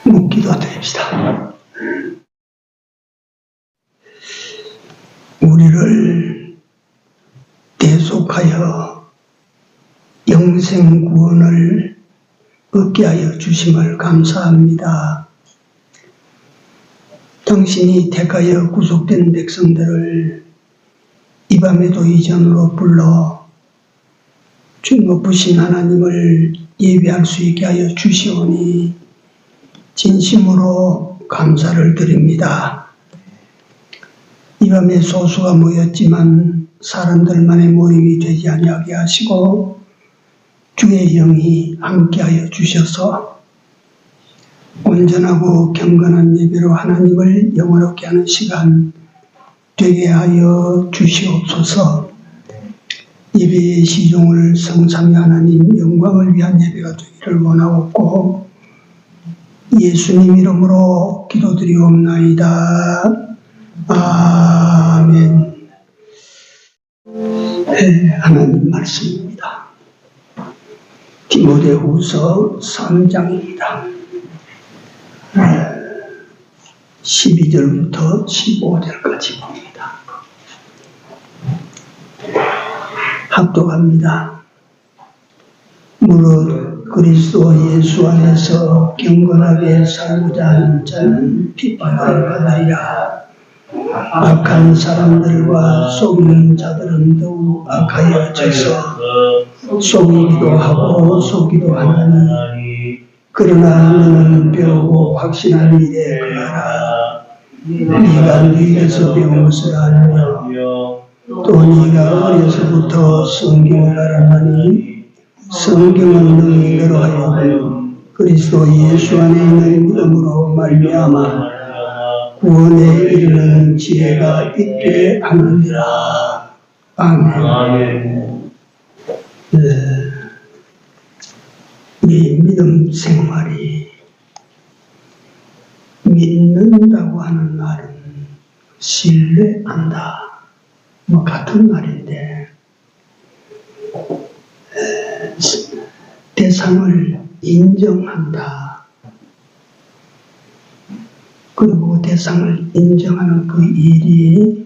묵기도 드립시다. 우리를 대속하여 영생 구원을 얻게 하여 주심을 감사합니다. 당신이 택하여 구속된 백성들을 이 밤에도 이전으로 불러 주 높으신 하나님을 예배할 수 있게 하여 주시오니 진심으로 감사를 드립니다. 이 밤에 소수가 모였지만 사람들만의 모임이 되지 아니하게 하시고 주의 영이 함께하여 주셔서 온전하고 경건한 예배로 하나님을 영화롭게 하는 시간 되게 하여 주시옵소서. 예배의 시종을 성삼위 하나님 영광을 위한 예배가 되기를 원하옵고 예수님 이름으로 기도드리옵나이다. 아멘. 하나님 말씀입니다. 디모데후서 3장입니다. 12절부터 15절까지 봅니다. 합독합니다. 무릇 그리스도 예수 안에서 경건하게 살고자 하는 자는 핍박을 받으리라. 악한 사람들과 속이는 자들은 더욱 악하여져서 속이기도 하고 속이기도 하나니 그러나 너는 배우고 확신한 일에 거하라. 네가 너희에게서 배운 것을 알며 또 네가 어려서부터 성경을 알았나니 성경은 너희로 하여금 그리스도 예수 안에 있는 믿음으로 말미암아 구원에 이르는 지혜가 있게 하느니라. 아멘. 우리 믿음 생활이 믿는다고 하는 말은 신뢰한다 같은 말인데 대상을 인정한다. 그리고 대상을 인정하는 그 일이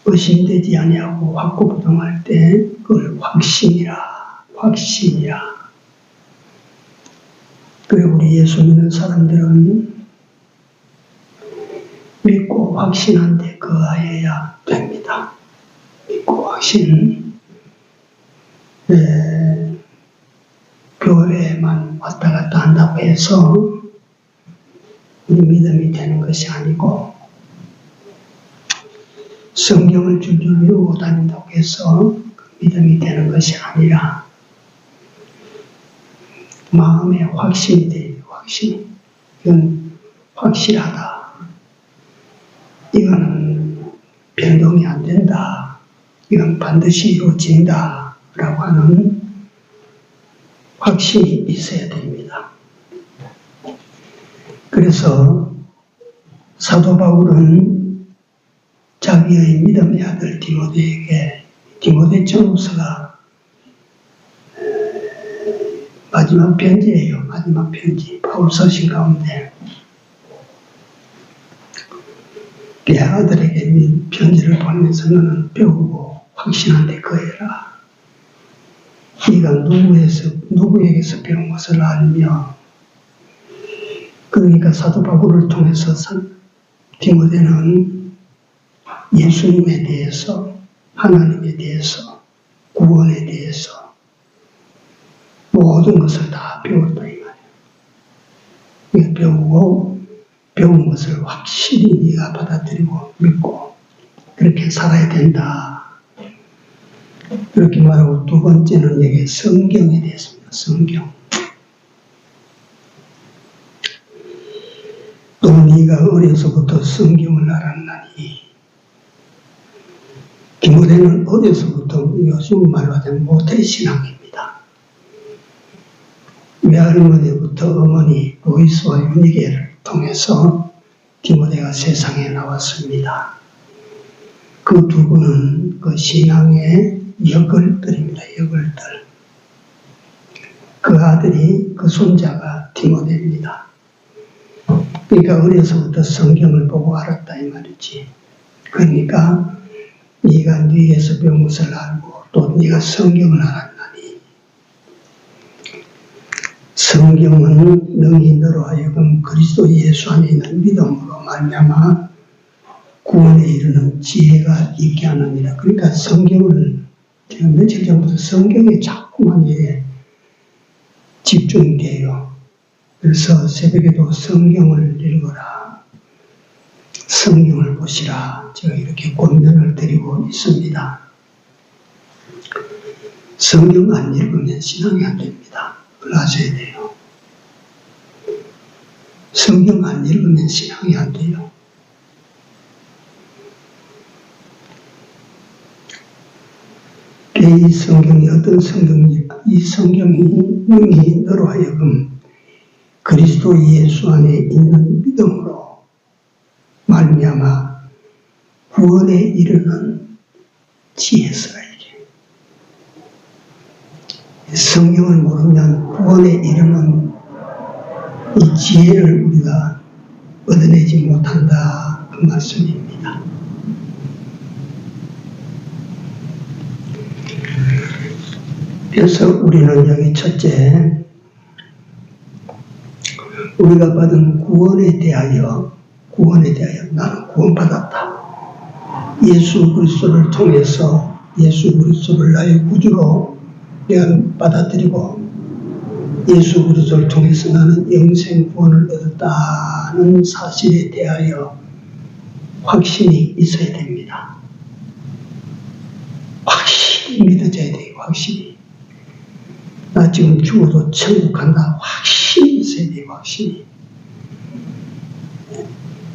의심되지 아니하고 확고부동할 때 그걸 확신이라. 그리고 우리 예수 믿는 사람들은 믿고 확신한 데 거하여야 됩니다. 믿고 확신. 교회에만 왔다 갔다 한다고 해서 우리 믿음이 되는 것이 아니고 성경을 줄줄 외우고 다닌다고 해서 믿음이 되는 것이 아니라 마음에 확신이 돼요. 확신. 이건 확실하다. 이거는 변동이 안 된다. 이건 반드시 이루어진다. 라고 하는 확신이 있어야 됩니다. 그래서 사도 바울은 자기의 믿음의 아들 디모데에게 디모데전후서가 마지막 편지예요. 마지막 편지. 바울 서신 가운데 그 아들에게 편지를 보내면서 너는 배우고 확신한 데 거해라. 네가 누구에게서 배운 것을 알며 그러니까 사도 바울을 통해서 디모데는 예수님에 대해서 하나님에 대해서 구원에 대해서 모든 것을 다 배웠다 이 말이에요. 배우고 배운 것을 확실히 네가 받아들이고 믿고 그렇게 살아야 된다. 그렇게 말하고 두 번째는 여기 성경에 대해서입니다. 성경. 또 네가 어려서부터 성경을 알았나니 디모데는 어려서부터 요즘 말로 하자면 모태신앙입니다. 외할머니부터 어머니 로이스와 유니게를 통해서 디모데가 세상에 나왔습니다. 그 두 분은 그 신앙의 역을들입니다. 역을들. 그 아들이, 그 손자가 디모데입니다. 그러니까 어려서부터 성경을 보고 알았다 이 말이지. 그러니까 네가 뉘에서 배운 것을 알고 또 네가 성경을 알았나니 성경은 능히 너로 하여금 그리스도 예수 안에 있는 믿음으로 말미암아 구원에 이르는 지혜가 있게 하느니라. 그러니까 성경을 제가 며칠 전부터 성경에 자꾸만 집중돼요. 그래서 새벽에도 성경을 읽어라, 성경을 보시라, 제가 이렇게 권면을 드리고 있습니다. 성경 안 읽으면 신앙이 안 됩니다. 그걸 아셔야 돼요. 성경 안 읽으면 신앙이 안 돼요. 이 성경이 어떤 성경입니까? 이 성경이 능히 너로 하여금 그리스도 예수 안에 있는 믿음으로 말미암아 구원에 이르는 지혜서라. 이게 성경을 모르면 구원에 이르는 이 지혜를 우리가 얻어내지 못한다 그 말씀입니다. 그래서 우리는 여기 첫째, 우리가 받은 구원에 대하여 나는 구원받았다. 예수 그리스도를 통해서 예수 그리스도를 나의 구주로 내가 받아들이고 예수 그리스도를 통해서 나는 영생 구원을 얻었다는 사실에 대하여 확신이 있어야 됩니다. 확실히 믿어져야 돼요. 확실히. 나 지금 죽어도 천국 간다. 확신이 있어야 돼요. 확신이.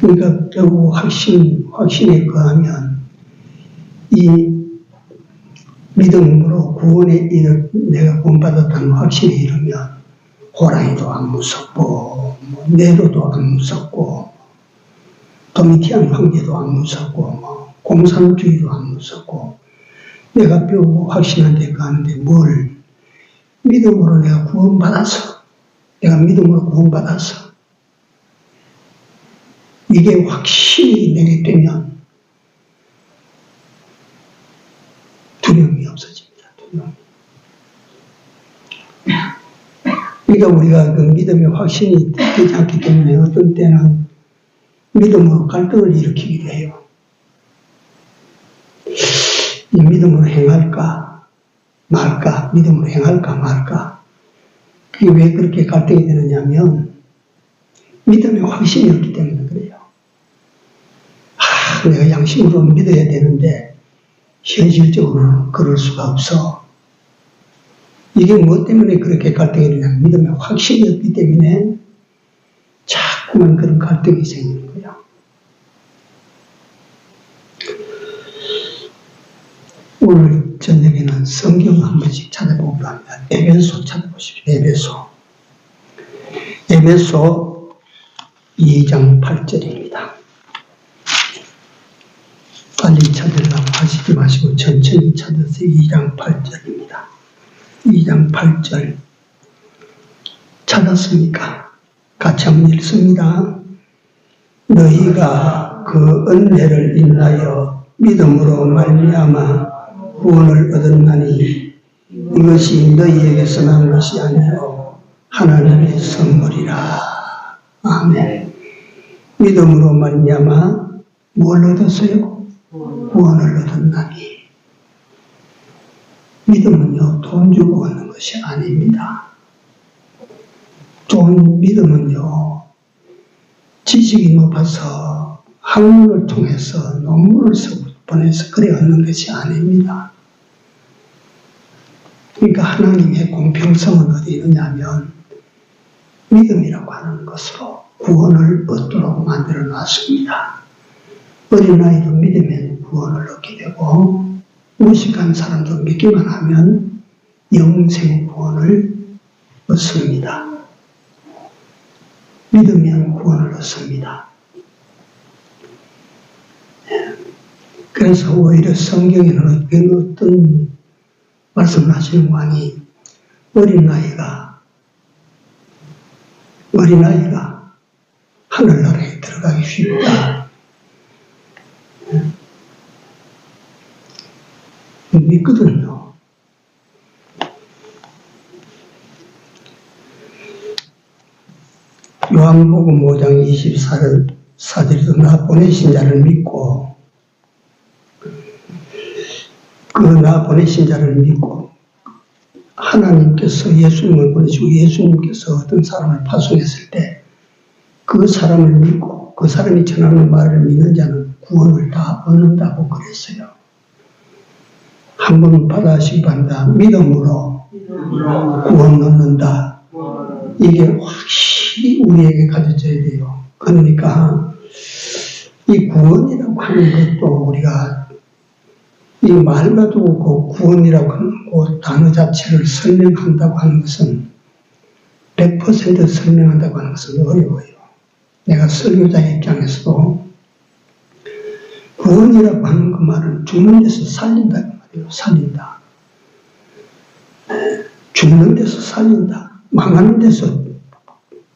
그러니까 결국 확신에 거하면 이 믿음으로 구원에 내가 구원받았다는 확신에 이르면 호랑이도 안 무섭고 네로도 안 무섭고 도미티안 황제도 안 무섭고 공산주의도 안 무섭고 내가 배우고 확신한 데 가는데 뭘 믿음으로 내가 구원받아서 내가 믿음으로 구원받아서 이게 확신이 내게 되면 두려움이 없어집니다. 두려움. 그러니까 우리가 그 믿음의 확신이 되지 않기 때문에 어떤 때는 믿음으로 갈등을 일으키기도 해요. 이 믿음으로 행할까 말까, 믿음으로 행할까 말까. 그게 왜 그렇게 갈등이 되느냐면 믿음의 확신이 없기 때문에 그래요. 내가 양심으로 믿어야 되는데 현실적으로는 그럴 수가 없어. 이게 무엇 때문에 그렇게 갈등이 되냐면 믿음의 확신이 없기 때문에 자꾸만 그런 갈등이 생기는 거예요. 오늘 저녁에는 성경 한 번씩 찾아보기로 합니다. 에베소 찾아보십시오. 에베소 2장 8절입니다. 빨리 찾으려고 하시지 마시고 천천히 찾으세요. 2장 8절입니다. 2장 8절 찾았습니까? 같이 한번 읽습니다. 너희가 그 은혜를 인하여 믿음으로 말미암아 구원을 얻었나니 이것이 너희에게서 난 것이 아니요 하나님의 선물이라. 아멘. 믿음으로 말미암아 뭘 얻었어요? 구원을 얻었나니. 믿음은요 돈 주고 얻는 것이 아닙니다. 믿음은요 지식이 높아서 학문을 통해서 논문을 보내서 그래 얻는 것이 아닙니다. 그러니까 하나님의 공평성은 어디 있느냐면 믿음이라고 하는 것으로 구원을 얻도록 만들어 놨습니다. 어린아이도 믿으면 구원을 얻게 되고 무식한 사람도 믿기만 하면 영생 구원을 얻습니다. 믿으면 구원을 얻습니다. 그래서 오히려 성경에는 어떤 말씀을 하시는 왕이 어린아이가 어린아이가 하늘나라에 들어가기 쉽다. 믿거든요. 요한복음 5장 24절에도 나 보내신 자를 믿고 그 나 보내신 자를 믿고 하나님께서 예수님을 보내시고 예수님께서 어떤 사람을 파송했을 때 그 사람을 믿고 그 사람이 전하는 말을 믿는 자는 구원을 다 얻는다고 그랬어요. 한 번 받아시기 바란다. 믿음으로 구원 얻는다. 이게 확실히 우리에게 가져져야 돼요. 그러니까 이 구원이라고 하는 것도 우리가 이 말로 두고 구원이라고 하는 그 단어 자체를 설명한다고 하는 것은 100% 설명한다고 하는 것은 어려워요. 내가 설교자 입장에서도 구원이라고 하는 그 말은 죽는 데서 살린다 그 말이에요. 살린다. 죽는 데서 살린다. 망하는 데서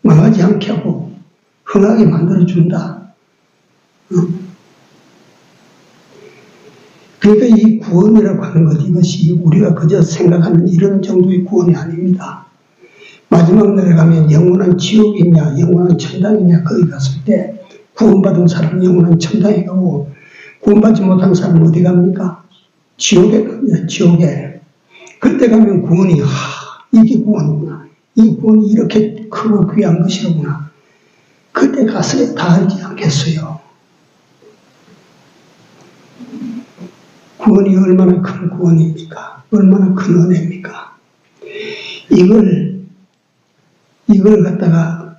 망하지 않게 하고 흥하게 만들어준다. 그러니까 이 구원이라고 하는 것, 이것이 우리가 그저 생각하는 이런 정도의 구원이 아닙니다. 마지막 날에 가면 영원한 지옥이냐 영원한 천당이냐 거기 갔을 때 구원받은 사람은 영원한 천당에 가고 구원받지 못한 사람은 어디 갑니까? 지옥에 갑니다. 지옥에. 그때 가면 구원이 이게 구원이구나. 이 구원이 이렇게 크고 귀한 것이로구나. 그때 가서 다 알지 않겠어요. 구원이 얼마나 큰 구원입니까? 얼마나 큰 은혜입니까? 이걸 갖다가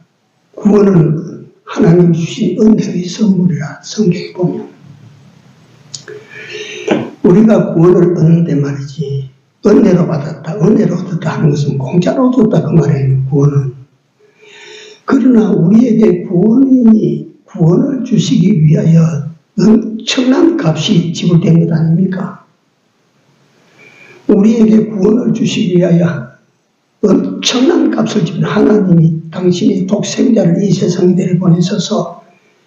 구원은 하나님 주신 은혜의 선물이라 성경에 보면 우리가 구원을 얻는데 말이지 은혜로 받았다, 은혜로 얻었다 하는 것은 공짜로 얻었다 그 말이에요. 구원은. 그러나 우리에게 구원을 주시기 위하여 엄청난 값이 지불된 것 아닙니까? 우리에게 구원을 주시기 위하여 엄청난 값을 지불 하나님이 당신의 독생자를 이 세상에 내려보내셔서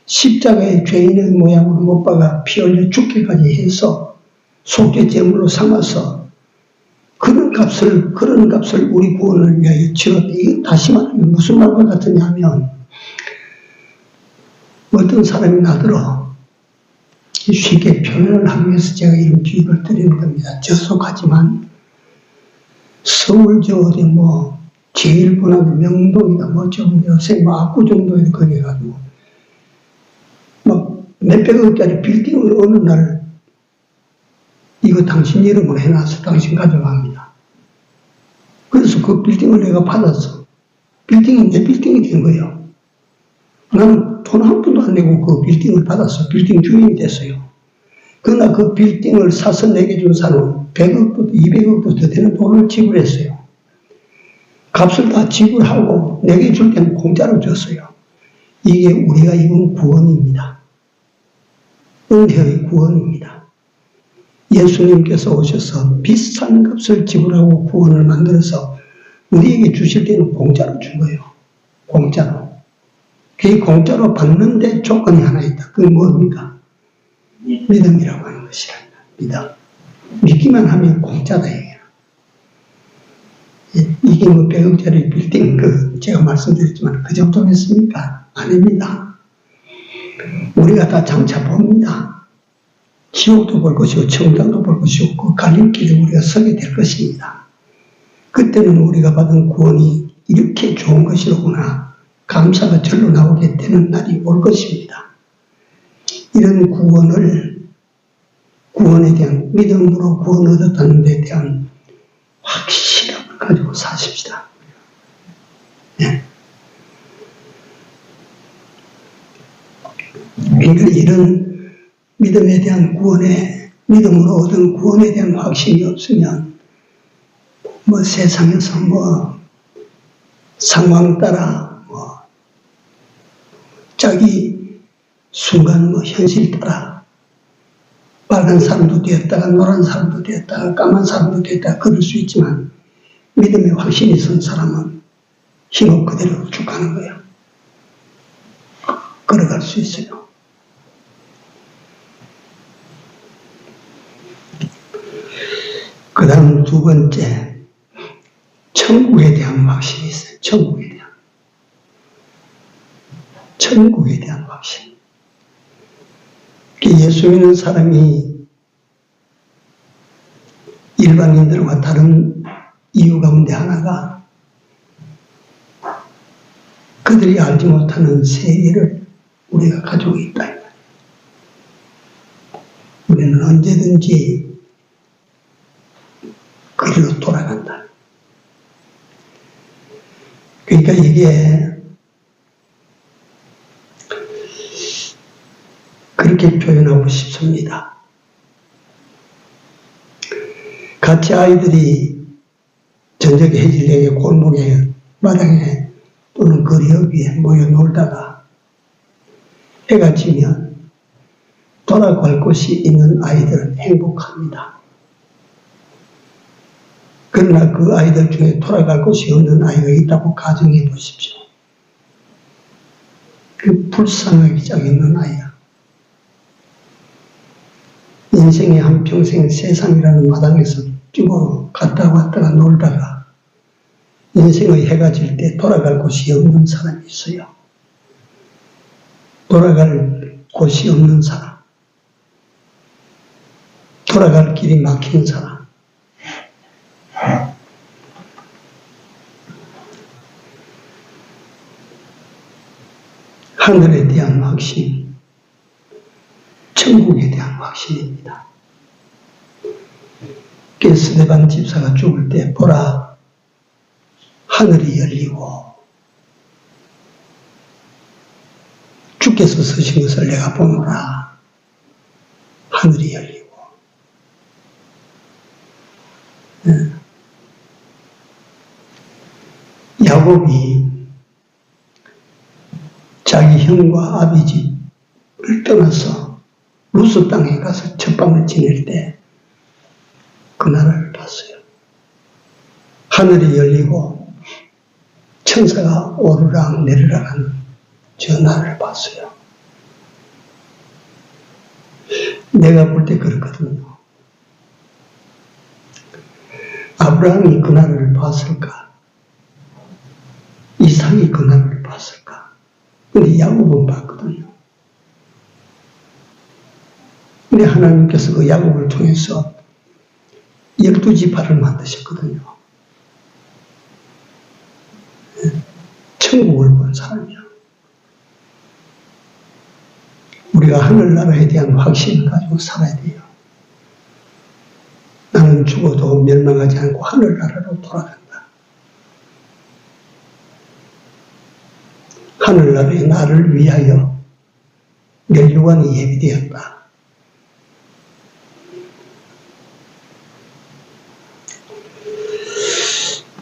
십자가의 죄인의 모양으로 못 박아 피 흘려 죽기까지 해서 속죄 제물로 삼아서 그런 값을 우리 구원을 위하여 치렀다. 이게 다시 말하면 무슨 말과 같으냐 하면 어떤 사람이 나더러 쉽게 표현을 하기 위해서 제가 이런 비유를 드리는 겁니다. 저속하지만 서울 어디 제일 번화가 명동이다 좀 요새 압구정동에 거기 가지고 몇백억짜리 빌딩을 어느 날 이거 당신 이름으로 해놔서 당신 가져갑니다. 그래서 그 빌딩을 내가 받았어. 빌딩은 내 빌딩이 된 거예요. 나는 돈 한 푼도 안 내고 그 빌딩을 받았어. 빌딩 주인이 됐어요. 그러나 그 빌딩을 사서 내게 준 사람은 100억도 200억도 더 되는 돈을 지불했어요. 값을 다 지불하고 내게 줄 때는 공짜로 줬어요. 이게 우리가 입은 구원입니다. 은혜의 구원입니다. 예수님께서 오셔서 비싼 값을 지불하고 구원을 만들어서 우리에게 주실 때는 공짜로 준 거예요. 공짜로. 그 공짜로 받는데 조건이 하나 있다. 그게 뭡니까? 믿음이라고 하는 것이랍니다. 믿음. 믿기만 하면 공짜다 이게. 이게 100억짜리 빌딩 제가 말씀드렸지만 그 정도겠습니까? 아닙니다. 우리가 다 장차 봅니다. 지옥도 볼 것이고 천당도 볼 것이고 그 갈림길에 우리가 서게 될 것입니다. 그때는 우리가 받은 구원이 이렇게 좋은 것이로구나. 감사가 절로 나오게 되는 날이 올 것입니다. 이런 구원에 대한 믿음으로 구원 얻었다는 데 대한 확실함을 가지고 사십시다. 네. 그러니까 이런 믿음에 대한 믿음으로 얻은 구원에 대한 확신이 없으면 세상에서 상황 따라 자기 순간 현실 따라 빨간 사람도 되었다가 노란 사람도 되었다가 까만 사람도 되었다가 그럴 수 있지만 믿음의 확신이 선 사람은 힘없 그대로 쭉 가는 거예요. 수 있어요. 그 다음 두 번째, 천국에 대한 확신이 있어요. 천국에 대한 확신. 예수 믿는 사람이 일반인들과 다른 이유 가운데 하나가 그들이 알지 못하는 세계를 우리가 가지고 있다. 우리는 언제든지 그리로 돌아간다. 그러니까 이게 그렇게 표현하고 싶습니다. 같이 아이들이 저녁에 해질녘에 골목에 마당에 또는 거리 위에 모여 놀다가 해가 지면 돌아갈 곳이 있는 아이들은 행복합니다. 그러나 그 아이들 중에 돌아갈 곳이 없는 아이가 있다고 가정해 보십시오. 그 불쌍하기 짝이 없는 아이야. 인생의 한평생 세상이라는 마당에서 쭉 갔다 왔다가 놀다가 인생의 해가 질 때 돌아갈 곳이 없는 사람이 있어요. 돌아갈 곳이 없는 사람. 돌아갈 길이 막힌 사람. 하늘에 대한 확신, 천국에 대한 확신입니다. 스데반 집사가 죽을 때 보라, 하늘이 열리고 주께서 서신 것을 내가 보노라. 하늘이 열리고. 야곱이 자기 형과 아비 집을 떠나서 루스 땅에 가서 첫밤을 지낼 때 그 나라를 봤어요. 하늘이 열리고 천사가 오르락 내리락 하는 저 나라를 봤어요. 내가 볼 때 그렇거든요. 아브라함이 그 나라를 봤을까? 이삭이 그 나라를 봤을까? 근데 야곱은 봤거든요. 근데 하나님께서 그 야곱을 통해서 12지파를 만드셨거든요. 천국을 본 사람이야. 우리가 하늘나라에 대한 확신을 가지고 살아야 돼요. 나는 죽어도 멸망하지 않고 하늘나라로 돌아간다. 하늘나라에 나를 위하여 멸류관이 예비되었다.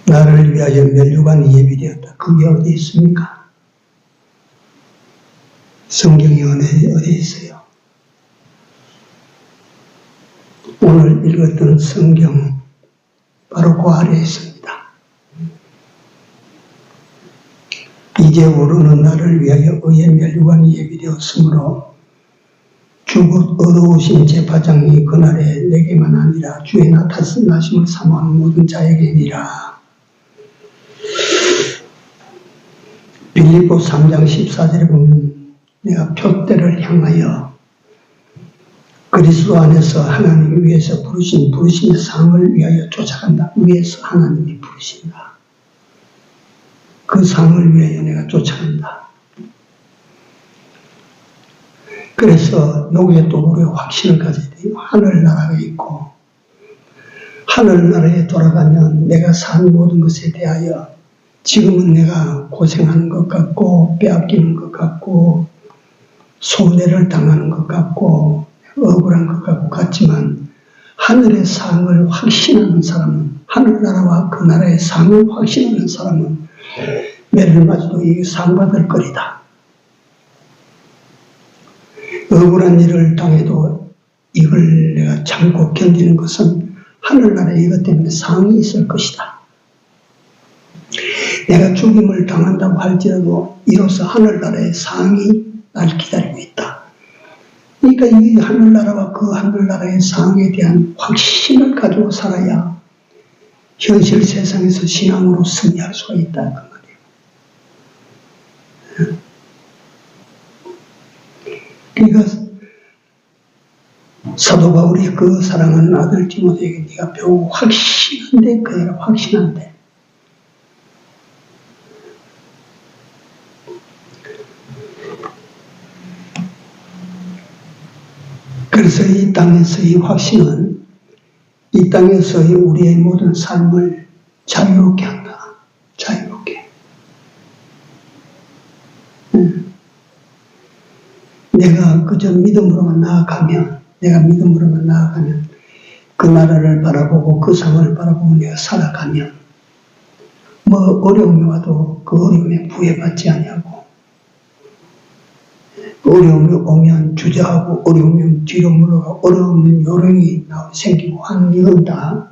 나를 위하여 멸류관이 예비되었다. 그게 어디 있습니까? 성경이 어디 있어요? 오늘 읽었던 성경 바로 그 아래에 있습니다. 이제 오르는 나를 위하여 의의 멸류관이 예비되었으므로 주 곧 의로우신 제사장이 그날에 내게만 아니라 주의 나타나심을 사모하는 모든 자에게니라. 빌립보 3장 14절에 보면 내가 표대를 향하여 그리스도 안에서 하나님 위에서 부르신 상을 위하여 쫓아간다. 위에서 하나님이 부르신다. 그 상을 위하여 내가 쫓아간다. 그래서 여기에 또 우리가 확신을 가져야 돼요. 하늘나라가 있고 하늘나라에 돌아가면 내가 산 모든 것에 대하여 지금은 내가 고생하는 것 같고 빼앗기는 것 같고 손해를 당하는 것 같고 억울한 것 같지만 하늘의 상을 확신하는 사람은 하늘나라와 그 나라의 상을 확신하는 사람은 매를 맞아도 이 상 받을 거리다. 억울한 일을 당해도 이걸 내가 참고 견디는 것은 하늘나라에 이것 때문에 상이 있을 것이다. 내가 죽임을 당한다고 할지라도 이로써 하늘나라의 상이 날 기다리고 있다. 그러니까 이 하늘나라와 그 하늘나라의 상에 대한 확신을 가지고 살아야 현실 세상에서 신앙으로 승리할 수가 있다. 그 말이에요. 그러니까 사도 바울이 그 사랑하는 아들 디모데에게 네가 배우고 확신한데 그 애가 확신한데 그래서 이 땅에서의 확신은 이 땅에서의 우리의 모든 삶을 자유롭게 한다. 자유롭게. 내가 그저 믿음으로만 나아가면 그 나라를 바라보고 그 상을 바라보고 내가 살아가면 뭐 어려움이 와도 그 어려움에 부해받지 아니하고 어려움이 오면 주저하고 어려우면 뒤로 물러가고 어려우면 요령이 생기고 하는 이건 다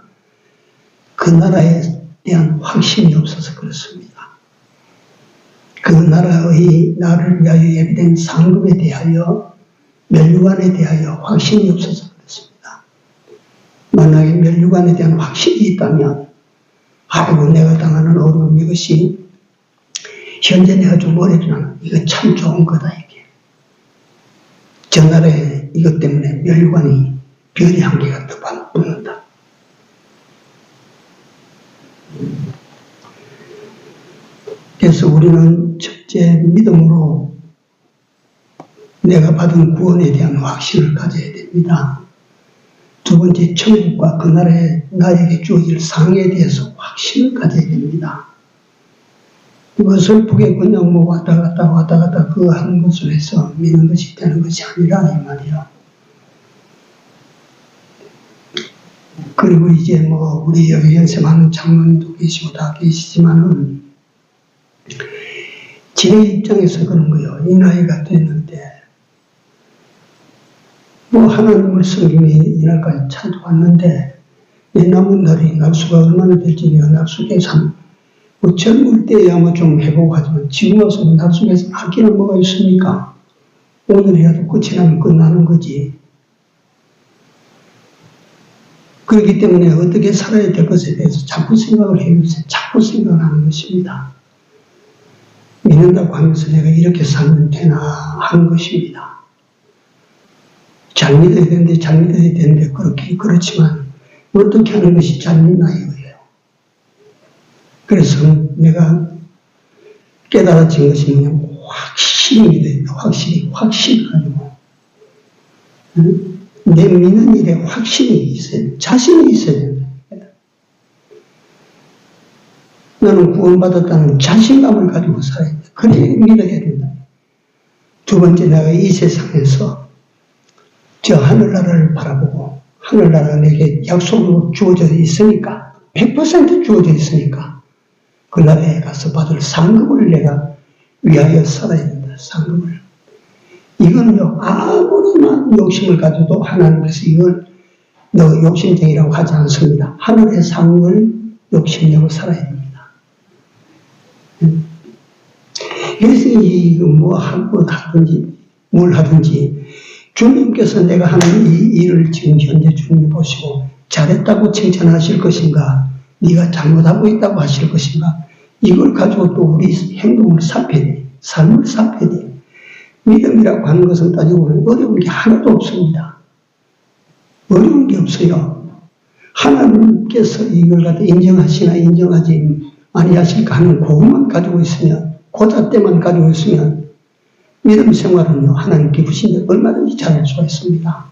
그 나라에 대한 확신이 없어서 그렇습니다. 그 나라의 나를 위하여 예비된 상급에 대하여 면류관에 대하여 확신이 없어서 그렇습니다. 만약에 면류관에 대한 확신이 있다면 아이고 내가 당하는 어려움 이것이 현재 내가 좀 어렵지만 이거 참 좋은 거다 이게. 저 나라에 이것 때문에 면류관이 별이 한 개가 더 붙는다. 그래서 우리는 첫째 믿음으로 내가 받은 구원에 대한 확신을 가져야 됩니다. 두 번째 천국과 그 나라에 나에게 주어질 상에 대해서 확신을 가져야 됩니다. 이것을 북에 그냥 뭐 왔다 갔다 그 하는 것을 해서 믿는 것이 되는 것이 아니라 이 말이야. 그리고 이제 뭐 우리 여기 연세많은 장로님도 계시고 다 계시지만은 제 입장에서 그런 거예요. 이 나이가 됐는데 뭐 하나님을 섬기며 이날까지 찾아왔는데 내 남은 날이 날수가 얼마나 될지 내가 날수 계산 뭐 젊을 때야 뭐 좀 해보고 하지만 지금 와서 뭐 날수 계산 할 길은 뭐가 있습니까? 오늘 해도 끝이 나면 끝나는 거지. 그렇기 때문에 어떻게 살아야 될 것에 대해서 자꾸 생각을 해요. 자꾸 생각을 하는 것입니다. 믿는다고 하면서 내가 이렇게 살면 되나 하는 것입니다. 잘 믿어야 되는데 그렇지만 어떻게 하는 것이 잘 믿나 이거예요. 그래서 내가 깨달아진 것이 뭐냐면 확실히 믿어야 된다. 확실히 가지고 내 믿는 일에 확신이 있어야 돼. 자신이 있어야 된다. 나는 구원받았다는 자신감을 가지고 살아야 돼. 그래 믿어야 된다. 두 번째 내가 이 세상에서 저 하늘나라를 바라보고 하늘나라가 내게 약속으로 주어져 있으니까 100% 주어져 있으니까 그 나라에 가서 받을 상급을 내가 위하여 살아야 된다. 상급을. 이거는요 아무리만 욕심을 가져도 하나님께서 이걸 너 욕심쟁이라고 하지 않습니다. 하늘의 상을 욕심내고 살아야 됩니다. 그래서 뭐 하든지 뭘 하든지 주님께서 내가 하는 이 일을 지금 현재 주님이 보시고 잘했다고 칭찬하실 것인가 네가 잘못하고 있다고 하실 것인가 이걸 가지고 또 우리 행동을 살펴야 돼. 삶을 살펴야 돼. 믿음이라고 하는 것은 따지고 보면 어려운 게 하나도 없습니다. 어려운 게 없어요. 하나님께서 이걸 갖다 인정하시나 인정하지 아니하실까 하는 그것만 가지고 있으면 고잣대만 가지고 있으면 믿음 생활은요 하나님께 부신데 얼마든지 잘할 수가 있습니다.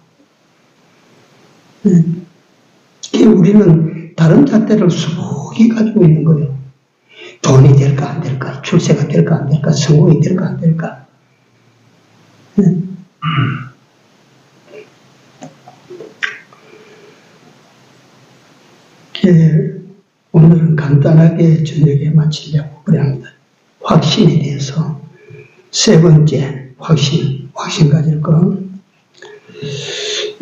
우리는 다른 잣대를 수북이 가지고 있는 거예요. 돈이 될까 안 될까, 출세가 될까 안 될까, 성공이 될까 안 될까. 오늘은 간단하게 저녁에 마치려고 그래 합니다. 확신에 대해서 세 번째 확신 가질 거.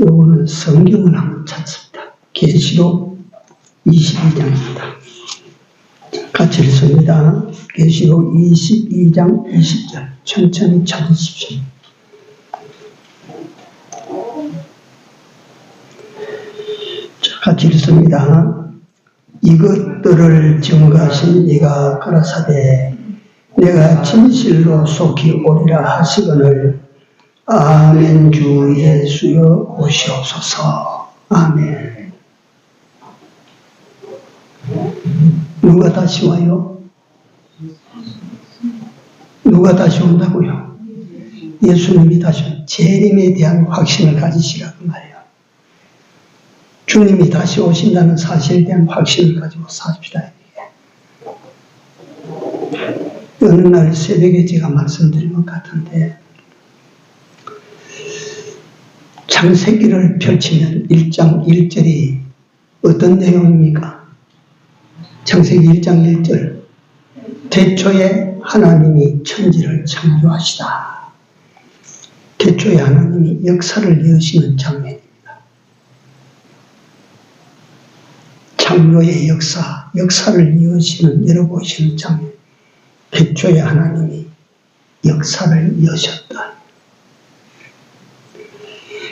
요거는 성경을 한번 찾습니다. 계시록 22장입니다. 같이 읽습니다. 계시록 22장 20절 천천히 찾으십시오. 같이 읽습니다. 이것들을 증거하신 이가 가라사대 내가 진실로 속히 오리라 하시거늘 아멘. 주 예수여 오시옵소서. 아멘. 누가 다시 와요? 누가 다시 온다고요? 예수님이 다시 온 재림에 대한 확신을 가지시라 그 말이에요. 주님이 다시 오신다는 사실에 대한 확신을 가지고 삽시다. 어느 날 새벽에 제가 말씀드린 것 같은데 창세기를 펼치면 1장 1절이 어떤 내용입니까? 창세기 1장 1절 태초에 하나님이 천지를 창조하시다. 태초에 하나님이 역사를 이으시는 장면입니다. 창조의 역사를 이으시는 열어보시는 장면. 태초에 하나님이 역사를 이으셨다.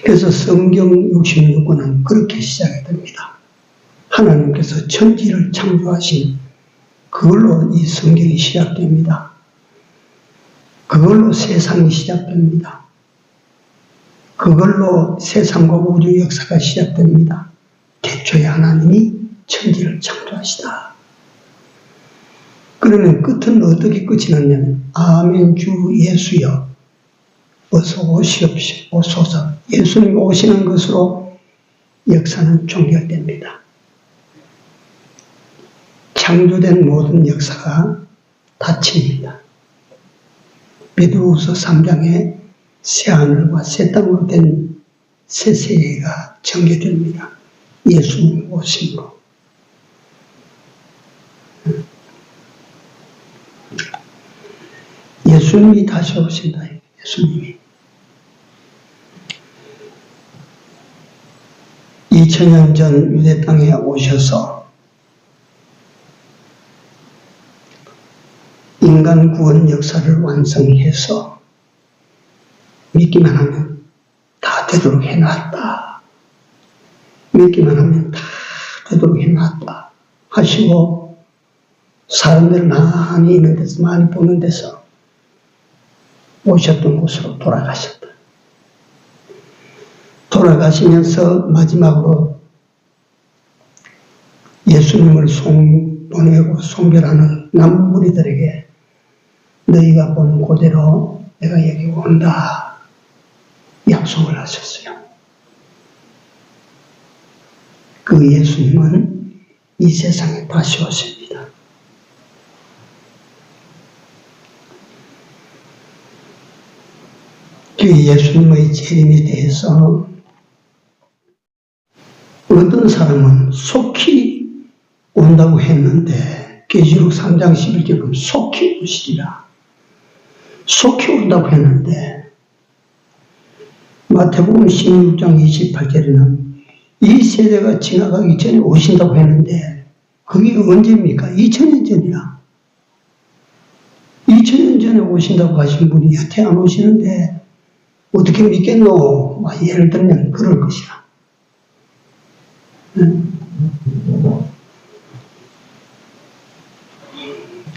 그래서 성경 66권은 그렇게 시작이 됩니다. 하나님께서 천지를 창조하신 그걸로 이 성경이 시작됩니다. 그걸로 세상이 시작됩니다. 그걸로 세상과 우주 역사가 시작됩니다. 태초에 하나님이 천지를 창조하시다. 그러면 끝은 어떻게 끝이 났냐면 아멘. 주 예수여 어서 오시옵소서. 예수님 오시는 것으로 역사는 종결됩니다. 창조된 모든 역사가 닫힙니다. 베드로후서 3장에 새하늘과 새 땅으로 된 새 세계가 전개됩니다. 예수님 오심으로. 예수님이 다시 오신다. 예수님이 2000년 전 유대 땅에 오셔서 인간 구원 역사를 완성해서 믿기만 하면 다 되도록 해놨다. 믿기만 하면 다 되도록 해놨다 하시고 사람들 많이 있는 데서 많이 보는 데서 오셨던 곳으로 돌아가셨다. 돌아가시면서 마지막으로 예수님을 보내고 송별하는 남은 무리들에게 너희가 본 그대로 내가 여기 온다 약속을 하셨어요. 그 예수님은 이 세상에 다시 오십니다. 그 예수님의 재림에 대해서 어떤 사람은 속히 온다고 했는데 계시록 3장 11절은 속히 오시리라. 속히 온다고 했는데 마태복음 16장 28절에는 이 세대가 지나가기 전에 오신다고 했는데 그게 언제입니까? 2000년 전이라. 2000년 전에 오신다고 하신 분이 여태 안 오시는데 어떻게 믿겠노? 예를 들면 그럴 것이라.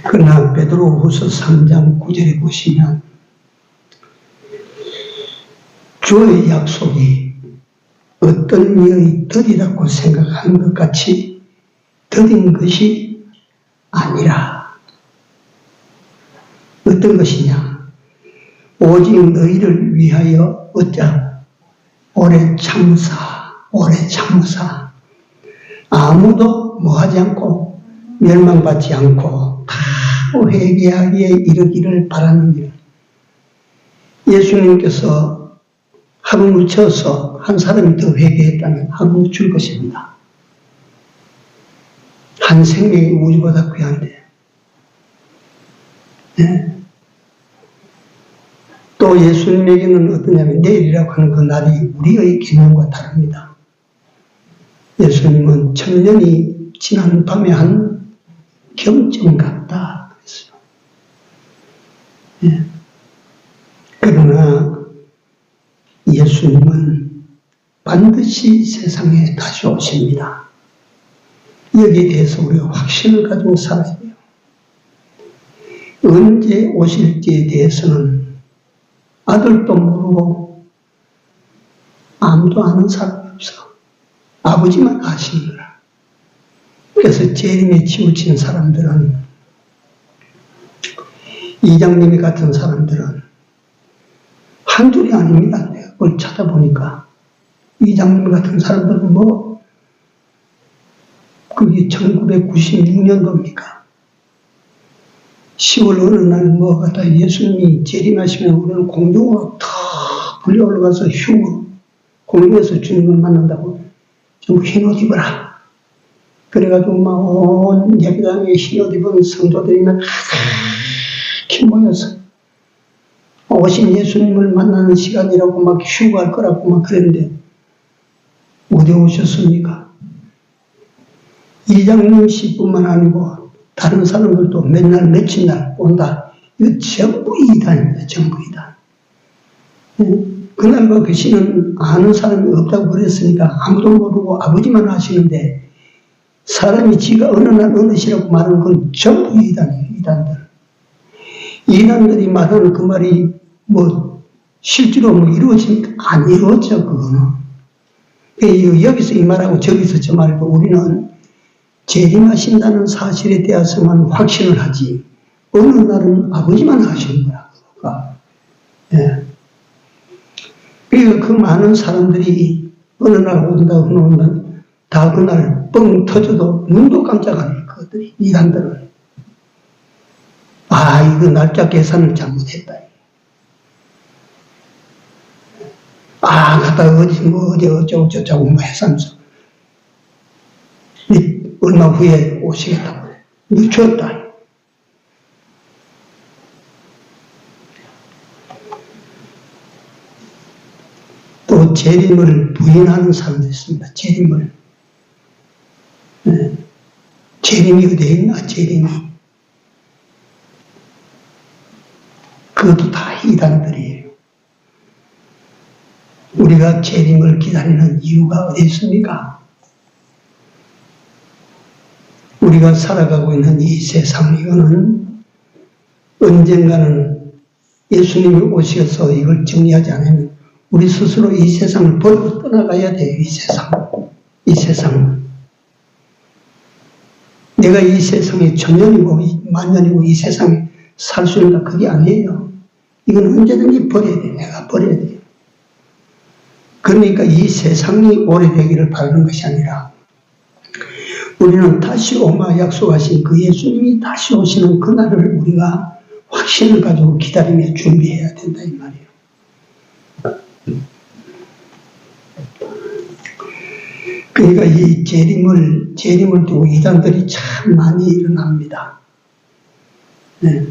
그러나 베드로후서 3장 9절에 보시면 주의 약속이 어떤 이의 덧이라고 생각하는 것 같이 덧인 것이 아니라 어떤 것이냐? 오직 너희를 위하여 어쩌 오래 참으사 아무도 뭐하지 않고 멸망받지 않고 다 회개하기에 이르기를 바라느니라. 예수님께서 하루 묻혀서 한 사람이 더 회개했다면 하루 묻힐 것입니다. 한 생명이 우리보다 귀한데. 네. 또 예수님에게는 어떠냐면 내일이라고 하는 그 날이 우리의 개념과 다릅니다. 예수님은 1000년이 지난 밤에 한 경점 같다 그랬어요. 네. 그러나 예수님은 반드시 세상에 다시 오십니다. 여기에 대해서 우리가 확신을 가지고 살아야 돼요. 언제 오실지에 대해서는 아들도 모르고 아무도 아는 사람이 없어. 아버지만 아시는 거라. 그래서 재림에 치우친 사람들은, 이장님이 같은 사람들은 한둘이 아닙니다. 내가 그걸 찾아보니까 이장님 같은 사람들은 그게 1996년도입니까? 10월 어느 날 갖다 예수님이 재림하시면 우리는 공중으로 다 불려 올라가서 공중에서 주님을 만난다고 전부 흰옷 입어라. 그래가지고 온 예배당에 흰옷 입은 성도들이 막 이렇게 모여서 오신 예수님을 만나는 시간이라고 막 휴가할 거라고 막 그랬는데 어디 오셨습니까? 이장님 씨뿐만 아니고 다른 사람들도 맨날 며칠 날 온다. 이거 전부 이단입니다. 전부 이단. 그날과 그 시는 아는 사람이 없다고 그랬으니까 아무도 모르고 아버지만 아시는데, 사람이 지가 어느 날 어느 시라고 말하는 건 전부 이단이에요. 이단들. 이단들이 말하는 그 말이 실제로 이루어집니까? 안 이루어져, 그거는. 여기서 이 말하고 저기서 저 말고 우리는 재림하신다는 사실에 대해서만 확신을 하지, 어느 날은 아버지만 하시는 거야. 예. 그러니까 그 많은 사람들이 어느 날 온다, 다 그날 뻥 터져도 눈도 깜짝 안 해, 그것들이, 이단들은. 이거 날짜 계산을 잘못했다. 갔다 어디 어쩌고 해서면서 얼마 후에 오시겠다고 늦췄다. 또 재림을 부인하는 사람도 있습니다. 재림을. 재림이 어디에 있나? 재림이. 그것도 다 이단들이에요. 우리가 재림을 기다리는 이유가 어디 있습니까? 우리가 살아가고 있는 이 세상, 이거는 언젠가는 예수님이 오셔서 이걸 정리하지 않으면 우리 스스로 이 세상을 버리고 떠나가야 돼요. 이 세상은. 내가 이 세상에 천년이고 만년이고 이 세상에 살 수 있는가? 그게 아니에요. 이건 언제든지 버려야 돼. 내가 버려야 돼. 그러니까 이 세상이 오래되기를 바라는 것이 아니라 우리는 다시 오마 약속하신 그 예수님이 다시 오시는 그날을 우리가 확신을 가지고 기다리며 준비해야 된다, 이 말이에요. 그러니까 이 재림을 두고 이단들이 참 많이 일어납니다. 네.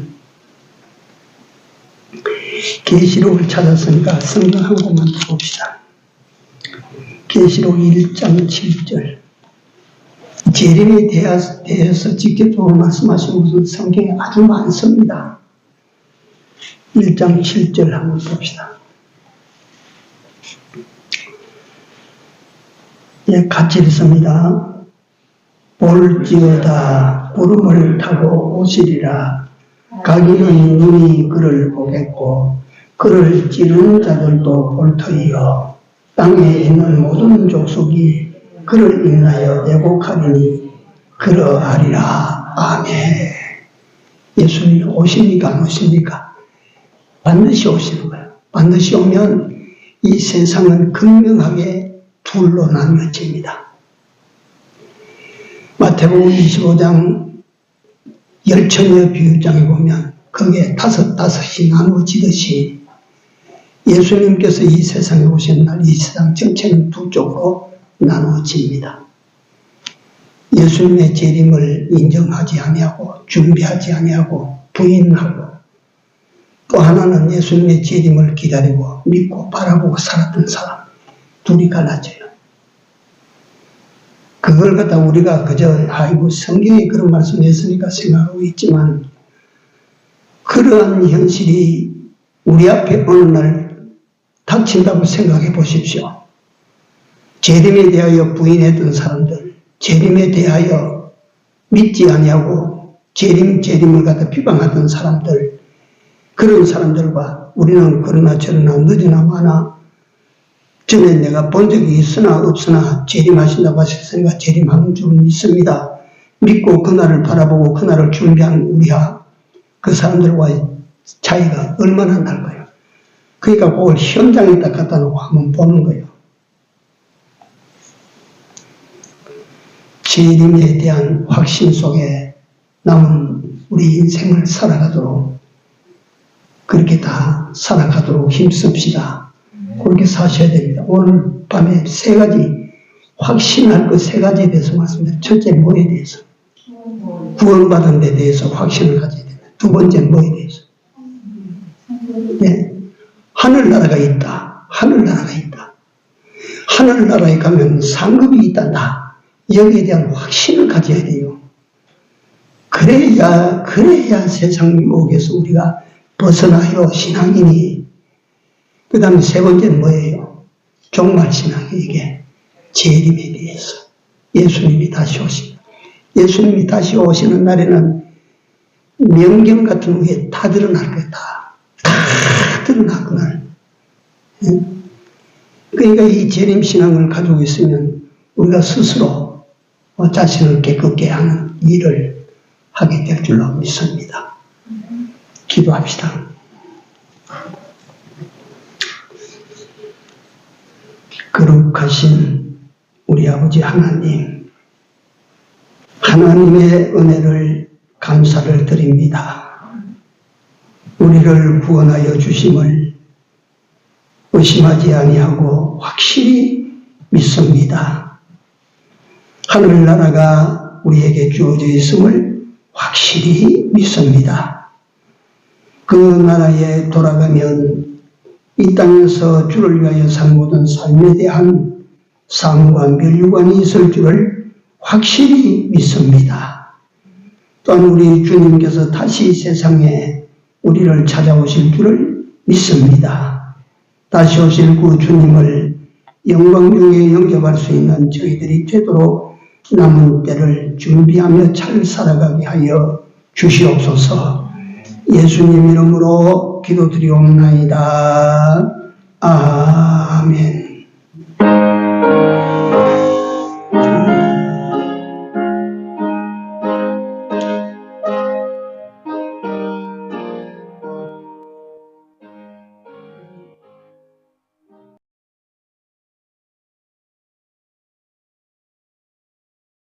계시록을 찾았으니까 성경 한 권만 더 봅시다. 계시록 1장 7절. 재림에 대해서 직접적으로 말씀하신 것은 성경에 아주 많습니다. 1장 7절 한번 봅시다. 같이 읽습니다. 볼지어다 구름을 타고 오시리라. 가기는 눈이 그를 보겠고 그를 찌르는 자들도 볼 터이요. 땅에 있는 모든 족속이 그를 인하여 내복하리니 그러하리라. 아멘. 예수님이 오십니까 안 오십니까? 반드시 오시는 거예요. 반드시 오면 이 세상은 극명하게 둘로 나뉘어집니다. 마태복음 25장 열처녀 비유장에 보면 거기에 다섯이 나누어지듯이 예수님께서 이 세상에 오신 날 이 세상 전체는 두 쪽으로 나누어집니다. 예수님의 재림을 인정하지 아니하고 준비하지 아니하고 부인하고, 또 하나는 예수님의 재림을 기다리고 믿고 바라보고 살았던 사람, 둘이 갈라져요. 그걸 갖다 우리가 그저 성경에 그런 말씀했으니까 생각하고 있지만, 그러한 현실이 우리 앞에 어느 날 닥친다고 생각해 보십시오. 재림에 대하여 부인했던 사람들, 재림에 대하여 믿지 아니하고 재림을 갖다 비방하던 사람들, 그런 사람들과 우리는 그러나 저러나 늦으나 마나 전에 내가 본 적이 있으나 없으나 재림하신다고 하셨으니까 재림하는 줄 믿습니다. 믿고 그날을 바라보고 그날을 준비한 우리야, 그 사람들과의 차이가 얼마나 날까요? 그러니까 그걸 현장에다 갖다 놓고 한번 보는 거예요. 재림에 대한 확신 속에 남은 우리 인생을 살아가도록, 그렇게 다 살아가도록 힘씁시다. 그렇게 사셔야 됩니다. 오늘 밤에 세 가지, 확신할 그 세 가지에 대해서 말씀드립니다. 첫째, 뭐에 대해서? 구원받은 데 대해서 확신을 가져야 됩니다. 두 번째, 뭐에 대해서? 네. 하늘나라가 있다. 하늘나라가 있다. 하늘나라에 가면 상급이 있단다. 여기에 대한 확신을 가져야 돼요. 그래야 세상 유혹에서 우리가 벗어나요, 신앙인이. 그 다음에 세 번째는 뭐예요? 종말신앙이, 이게 재림에 대해서. 예수님이 다시 오신다. 예수님이 다시 오시는 날에는 명경 같은 게 다 드러날 거야. 다 드러날 그날. 그러니까 이 재림신앙을 가지고 있으면 우리가 스스로 자신을 깨끗게 하는 일을 하게 될 줄로 믿습니다. 기도합시다. 거룩하신 우리 아버지 하나님, 하나님의 은혜를 감사를 드립니다. 우리를 구원하여 주심을 의심하지 아니하고 확실히 믿습니다. 하늘나라가 우리에게 주어져 있음을 확실히 믿습니다. 그 나라에 돌아가면 이 땅에서 주를 위하여 산 모든 삶에 대한 삶과 멸류관이 있을 줄을 확실히 믿습니다. 또한 우리 주님께서 다시 세상에 우리를 찾아오실 줄을 믿습니다. 다시 오실 그 주님을 영광 중에 영접할 수 있는 저희들이 되도록 남은 때를 준비하며 잘 살아가게 하여 주시옵소서. 예수님 이름으로 기도드리옵나이다. 아멘.